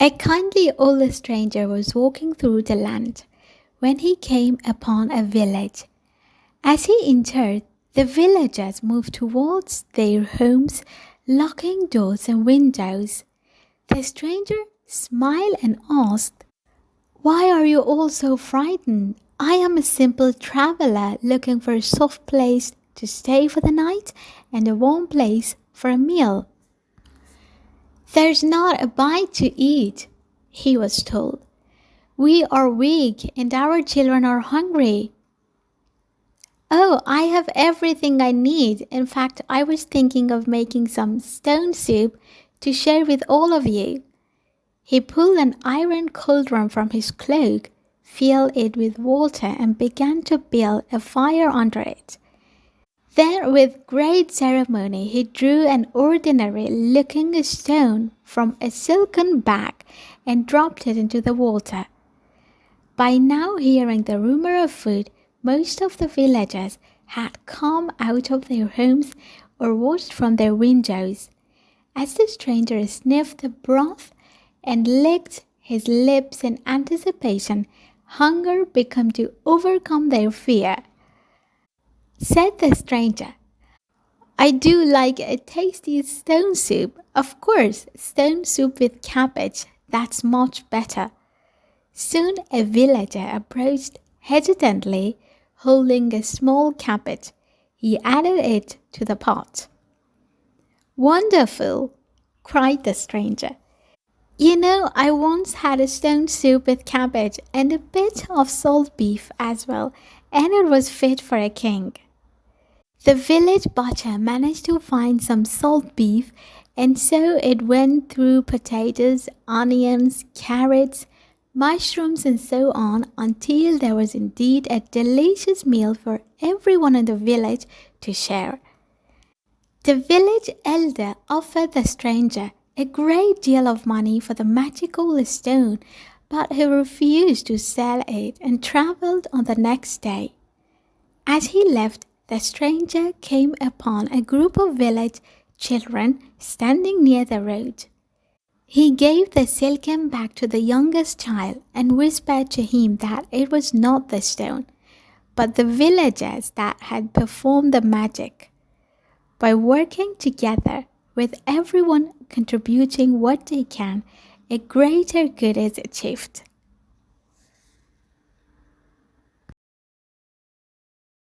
A kindly old stranger was walking through the land when he came upon a village. As he entered, the villagers moved towards their homes, locking doors and windows. The stranger smiled and asked, "Why are you all so frightened? I am a simple traveler looking for a soft place to stay for the night and a warm place for a meal." "There's not a bite to eat," he was told. "We are weak and our children are hungry." "Oh, I have everything I need. In fact, I was thinking of making some stone soup to share with all of you." He pulled an iron cauldron from his cloak, filled it with water, and began to build a fire under it. Then, with great ceremony, he drew an ordinary looking stone from a silken bag and dropped it into the water. By now, hearing the rumor of food, most of the villagers had come out of their homes or watched from their windows. As the stranger sniffed the broth and licked his lips in anticipation, hunger began to overcome their fear. Said the stranger, "I do like a tasty stone soup. Of course, stone soup with cabbage. That's much better." Soon a villager approached hesitantly, holding a small cabbage. He added it to the pot. "Wonderful!" cried the stranger. "You know, I once had a stone soup with cabbage and a bit of salt beef as well, and it was fit for a king." The village butcher managed to find some salt beef, and so it went through potatoes, onions, carrots, mushrooms, and so on until there was indeed a delicious meal for everyone in the village to share. The village elder offered the stranger a great deal of money for the magical stone, but he refused to sell it and traveled on the next day. As he left, the stranger came upon a group of village children standing near the road. He gave the silken bag to the youngest child and whispered to him that it was not the stone, but the villagers that had performed the magic. By working together, with everyone contributing what they can, a greater good is achieved.